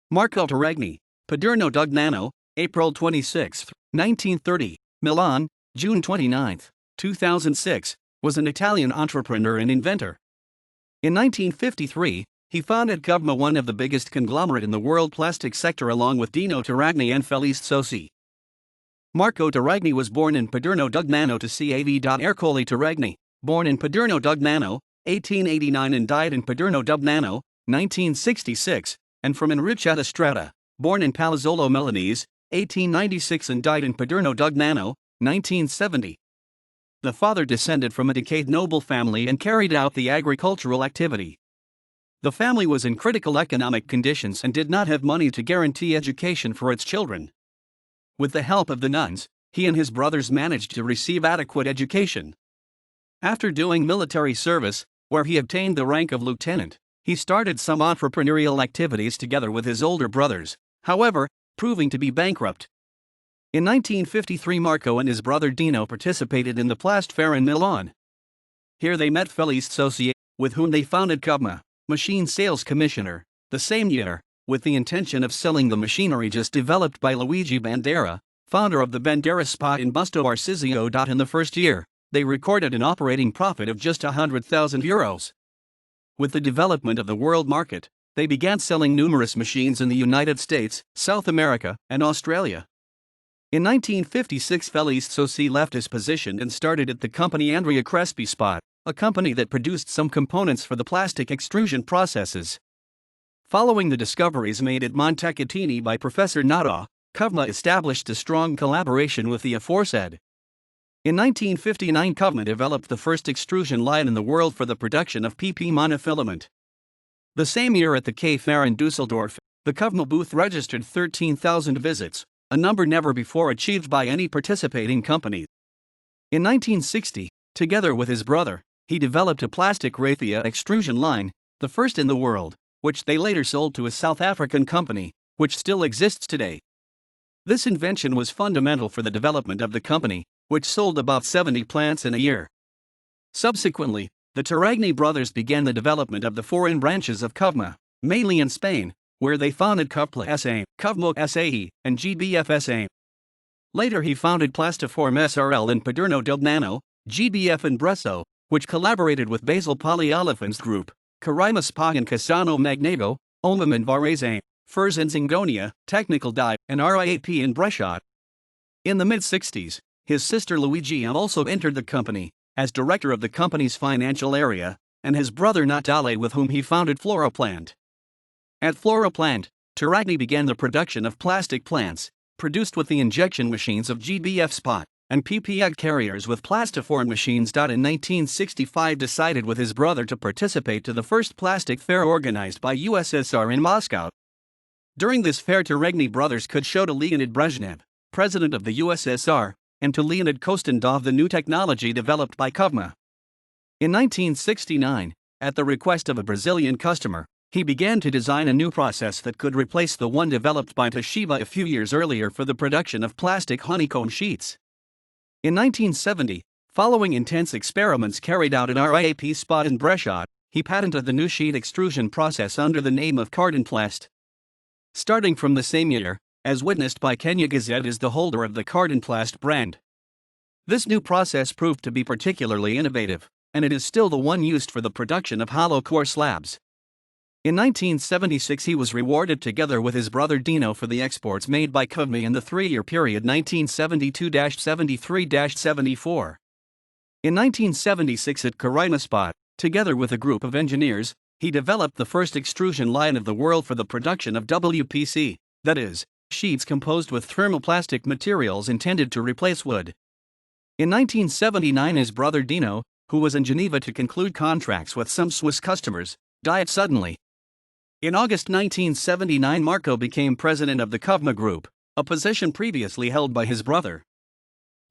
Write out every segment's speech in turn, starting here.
Marco Terragni, Paderno Dugnano, April 26, 1930, Milan, June 29, 2006, was an Italian entrepreneur and inventor. In 1953, he founded Covema, one of the biggest conglomerate in the world plastic sector, along with Dino Terragni and Felice Zosi. Marco Terragni was born in Paderno Dugnano to Cav. Ercole Terragni, born in Paderno Dugnano, 1889 and died in Paderno Dugnano, 1966, and from Enricciata Strata, born in Palazzolo Milanese, 1896 and died in Paderno Dugnano, 1970. The father descended from a decayed noble family and carried out the agricultural activity. The family was in critical economic conditions and did not have money to guarantee education for its children. With the help of the nuns, he and his brothers managed to receive adequate education. After doing military service, where he obtained the rank of lieutenant, he started some entrepreneurial activities together with his older brothers, however, proving to be bankrupt. In 1953, Marco and his brother Dino participated in the Plast Fair in Milan. Here they met Felice Zosi, with whom they founded Covema, machine sales commissioner, the same year, with the intention of selling the machinery just developed by Luigi Bandera, founder of the Bandera Spa in Busto Arsizio. In the first year, they recorded an operating profit of just €100,000. With the development of the world market, they began selling numerous machines in the United States, South America, and Australia. In 1956, Felice Zosi left his position and started at the company Andrea Crespi Spa, a company that produced some components for the plastic extrusion processes. Following the discoveries made at Montecatini by Professor Natta, Covema established a strong collaboration with the aforesaid. In 1959, Covema developed the first extrusion line in the world for the production of PP monofilament. The same year at the K Fair in Dusseldorf, the Covema booth registered 13,000 visits, a number never before achieved by any participating company. In 1960, together with his brother, he developed a plastic raffia extrusion line, the first in the world, which they later sold to a South African company, which still exists today. This invention was fundamental for the development of the company, which sold about 70 plants in a year. Subsequently, the Terragni brothers began the development of the foreign branches of Covema, mainly in Spain, where they founded Covpla SA, Covmo SAE, and GBF SA. Later he founded Plastiform SRL in Paderno Dugnano, GBF in Bresso, which collaborated with Basel Polyolefins Group, Carima Spa in Cassano Magnego, Omam in Varese, Furs in Zingonia, Technical Dye, and RIAP in Brescia. In the mid-60s, his sister Luigi also entered the company, as director of the company's financial area, and his brother Natale, with whom he founded Floroplant. At Floroplant, Terragni began the production of plastic plants, produced with the injection machines of GBF Spot, and PP egg carriers with Plastiform machines. In 1965 decided with his brother to participate to the first plastic fair organized by USSR in Moscow. During this fair, Terragni brothers could show to Leonid Brezhnev, president of the USSR, and to Leonid Kostendov the new technology developed by Covema. In 1969, at the request of a Brazilian customer, he began to design a new process that could replace the one developed by Toshiba a few years earlier for the production of plastic honeycomb sheets. In 1970, following intense experiments carried out in RIAP Spot in Brescia, he patented the new sheet extrusion process under the name of Cartonplast. Starting from the same year, as witnessed by Kenya Gazette, is the holder of the Cartonplast brand. This new process proved to be particularly innovative, and it is still the one used for the production of hollow core slabs. In 1976 he was rewarded together with his brother Dino for the exports made by Covema in the 3-year period 1972-73-74. In 1976 at Carima Spot, together with a group of engineers, he developed the first extrusion line of the world for the production of WPC, that is, sheets composed with thermoplastic materials intended to replace wood. In 1979 his brother Dino, who was in Geneva to conclude contracts with some Swiss customers, died suddenly. In August 1979 Marco became president of the Covema Group, a position previously held by his brother.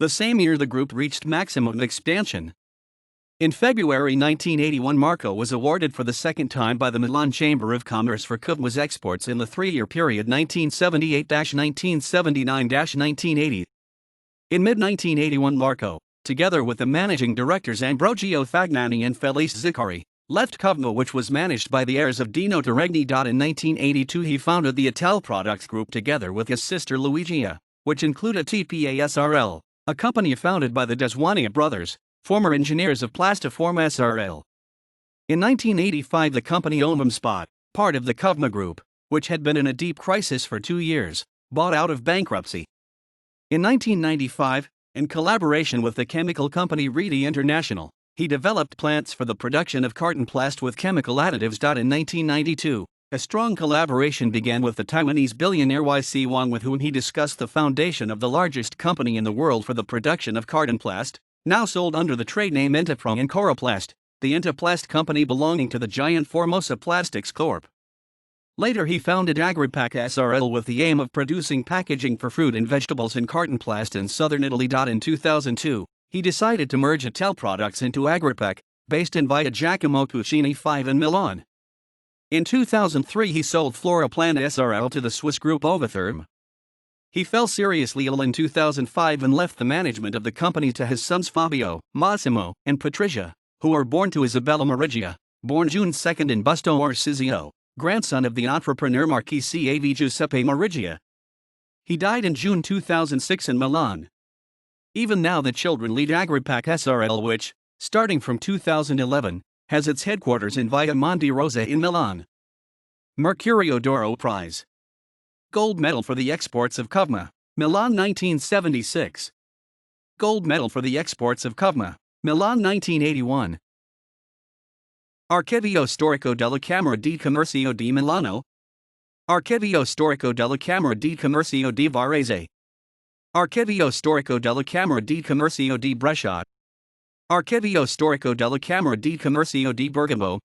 The same year the group reached maximum expansion. In February 1981 Marco was awarded for the second time by the Milan Chamber of Commerce for Covema's exports in the 3-year period 1978-1979-1980. In mid-1981 Marco, together with the managing directors Ambrogio Fagnani and Felice Ziccari, left Covema, which was managed by the heirs of Dino Terragni. In 1982 he founded the Ital Products Group together with his sister Luigia, which included TPA SRL, a company founded by the Deswania brothers, former engineers of Plastiform SRL. In 1985 the company Spot, part of the Covema Group, which had been in a deep crisis for 2 years, bought out of bankruptcy. In 1995, in collaboration with the chemical company Reedy International, he developed plants for the production of carton plast with chemical additives. In 1992, a strong collaboration began with the Taiwanese billionaire YC Wang, with whom he discussed the foundation of the largest company in the world for the production of carton plast, now sold under the trade name Intaprong and Coroplast, the Intaplast company belonging to the giant Formosa Plastics Corp. Later he founded Agripac SRL with the aim of producing packaging for fruit and vegetables in carton plast in southern Italy. In 2002, he decided to merge Ital Products into Agripac, based in Via Giacomo Puccini 5 in Milan. In 2003 he sold Floroplan SRL to the Swiss group Ovatherm. He fell seriously ill in 2005 and left the management of the company to his sons Fabio, Massimo, and Patricia, who were born to Isabella Marigia, born June 2 in Busto Arsizio, grandson of the entrepreneur Marquis Cav Giuseppe Marigia. He died in June 2006 in Milan. Even now the children lead Agripac SRL, which, starting from 2011, has its headquarters in Via Monte Rosa in Milan. Mercurio d'Oro Prize. Gold medal for the exports of Covema, Milan 1976. Gold medal for the exports of Covema, Milan 1981. Archivio Storico della Camera di Commercio di Milano. Archivio Storico della Camera di Commercio di Varese. Archivio Storico della Camera di Commercio di Brescia. Archivio Storico della Camera di Commercio di Bergamo.